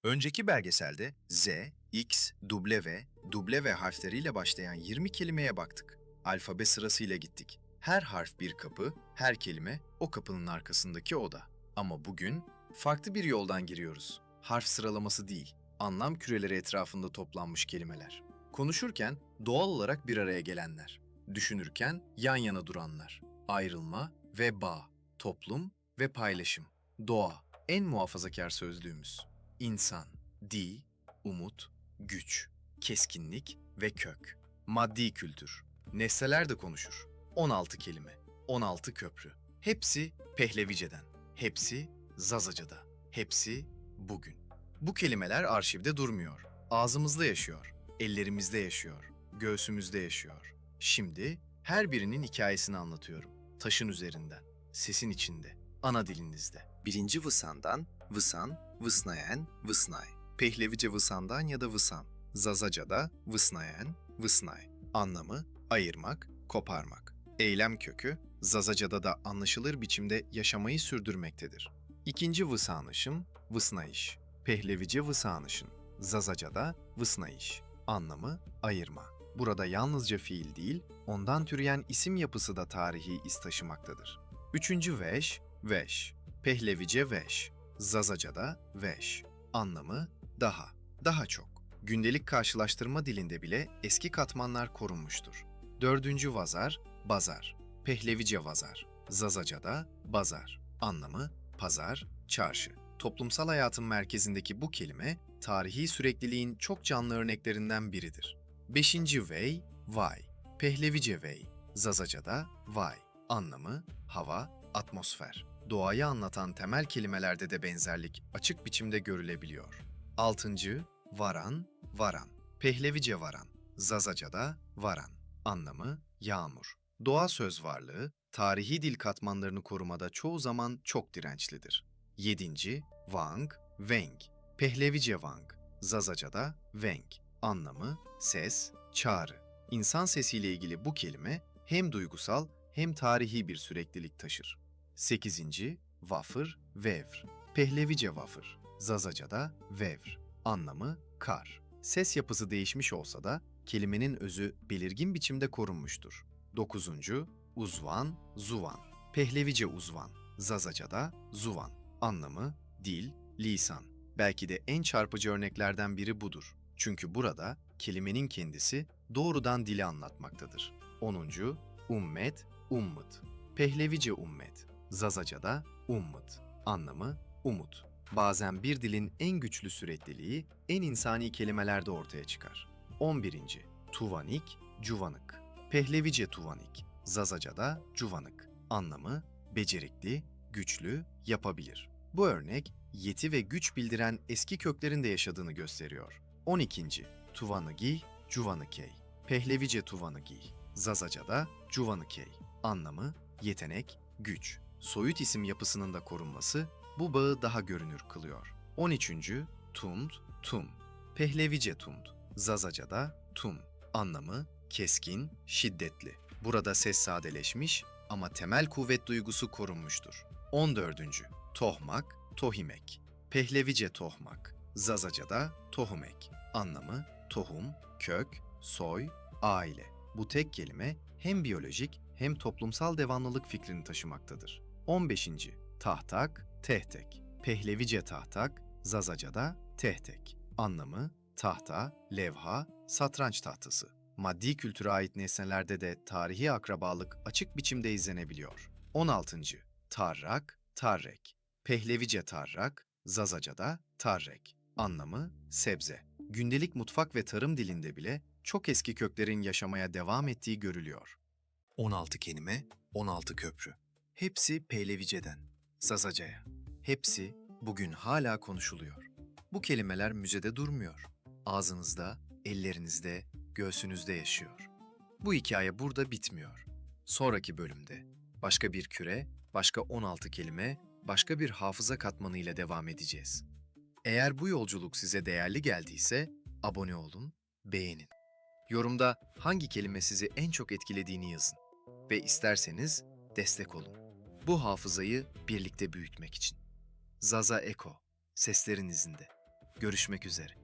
Önceki belgeselde Z, X, W harfleriyle başlayan 20 kelimeye baktık. Alfabe sırasıyla gittik. Her harf bir kapı, her kelime o kapının arkasındaki oda. Ama bugün farklı bir yoldan giriyoruz. Harf sıralaması değil, anlam küreleri etrafında toplanmış kelimeler. Konuşurken doğal olarak bir araya gelenler. Düşünürken yan yana duranlar. Ayrılma ve bağ, toplum ve paylaşım. Doğa, en muhafazakar sözlüğümüz. İnsan, di, umut, güç, keskinlik ve kök. Maddi kültür. Nesneler de konuşur. 16 kelime, 16 köprü. Hepsi Pehlevice'den, hepsi Zazaca'da, hepsi bugün. Bu kelimeler arşivde durmuyor. Ağzımızda yaşıyor, ellerimizde yaşıyor, göğsümüzde yaşıyor. Şimdi her birinin hikayesini anlatıyorum. Taşın üzerinden, sesin içinde, ana dilinizde. Birinci Vısan'dan Vısan, Vısnayen, Vısnay. Pehlevice Vısan'dan ya da Vısan. Zazaca'da Vısnayen, Vısnay. Anlamı ayırmak, koparmak. Eylem kökü Zazaca'da da anlaşılır biçimde yaşamayı sürdürmektedir. İkinci Vısanışım, Vısnayış. Pehlevice Vısanışın. Zazaca'da Vısnayış. Anlamı ayırma. Burada yalnızca fiil değil, ondan türeyen isim yapısı da tarihi iz taşımaktadır. Üçüncü Veş, Veş. Pehlevice Veş. Zazaca'da Veş. Anlamı daha, daha çok. Gündelik karşılaştırma dilinde bile eski katmanlar korunmuştur. Dördüncü Vazar, Bazar. Pehlevice Vazar. Zazaca'da Bazar. Anlamı pazar, çarşı. Toplumsal hayatın merkezindeki bu kelime, tarihi sürekliliğin çok canlı örneklerinden biridir. Beşinci Vey, Vay. Pehlevice Vey. Zazaca'da Vay. Anlamı hava, atmosfer. Doğayı anlatan temel kelimelerde de benzerlik açık biçimde görülebiliyor. Altıncı, Varan, Varan. Pehlevice Varan. Zazaca'da Varan. Anlamı yağmur. Doğa söz varlığı, tarihi dil katmanlarını korumada çoğu zaman çok dirençlidir. Yedinci, Vang, Veng. Pehlevice Vang. Zazaca'da Veng. Anlamı ses, çağrı. İnsan sesiyle ilgili bu kelime hem duygusal hem tarihi bir süreklilik taşır. Sekizinci, Vafır, Vevr. Pehlevice Vafır. Zazaca'da Vevr. Anlamı kar. Ses yapısı değişmiş olsa da kelimenin özü belirgin biçimde korunmuştur. Dokuzuncu, Uzvan, Zuvan. Pehlevice Uzvan. Zazaca'da Zuvan. Anlamı dil, lisan. Belki de en çarpıcı örneklerden biri budur. Çünkü burada kelimenin kendisi doğrudan dili anlatmaktadır. Onuncu, Ummet, Ummut. Pehlevice Ummet. Zazaca'da Ummut. Anlamı umut. Bazen bir dilin en güçlü sürekliliği en insani kelimelerde ortaya çıkar. 11. Tuvanik, Cuvanık. Pehlevice Tuvanik. Zazaca'da Cuvanık. Anlamı becerikli, güçlü, yapabilir. Bu örnek yeti ve güç bildiren eski köklerin de yaşadığını gösteriyor. 12. Tuvanıgi, Cuvanıkey. Pehlevice Tuvanıgi. Zazaca'da Cuvanıkey. Anlamı yetenek, güç. Soyut isim yapısının da korunması bu bağı daha görünür kılıyor. 13. Tund, Tum. Pehlevice Tund. Zazaca'da Tum. Anlamı keskin, şiddetli. Burada ses sadeleşmiş ama temel kuvvet duygusu korunmuştur. 14. Tohmak, Tohimek. Pehlevice Tohmak. Zazaca'da Tohumek. Anlamı tohum, kök, soy, aile. Bu tek kelime hem biyolojik hem toplumsal devamlılık fikrini taşımaktadır. 15. Tahtak, Tehtek. Pehlevice tahtak, Zazaca'da tehtek. Anlamı tahta, levha, satranç tahtası. Maddi kültüre ait nesnelerde de tarihi akrabalık açık biçimde izlenebiliyor. 16. Tarrak, Tarrek. Pehlevice tarrak, Zazaca'da tarrek. Anlamı sebze. Gündelik mutfak ve tarım dilinde bile çok eski köklerin yaşamaya devam ettiği görülüyor. 16 kelime, 16 köprü. Hepsi Pehlevice'den, Zazaca'ya. Hepsi bugün hala konuşuluyor. Bu kelimeler müzede durmuyor. Ağzınızda, ellerinizde, göğsünüzde yaşıyor. Bu hikaye burada bitmiyor. Sonraki bölümde başka bir küre, başka 16 kelime, başka bir hafıza katmanıyla devam edeceğiz. Eğer bu yolculuk size değerli geldiyse abone olun, beğenin. Yorumda hangi kelime sizi en çok etkilediğini yazın ve isterseniz destek olun. Bu hafızayı birlikte büyütmek için. Zaza Eko, seslerin izinde. Görüşmek üzere.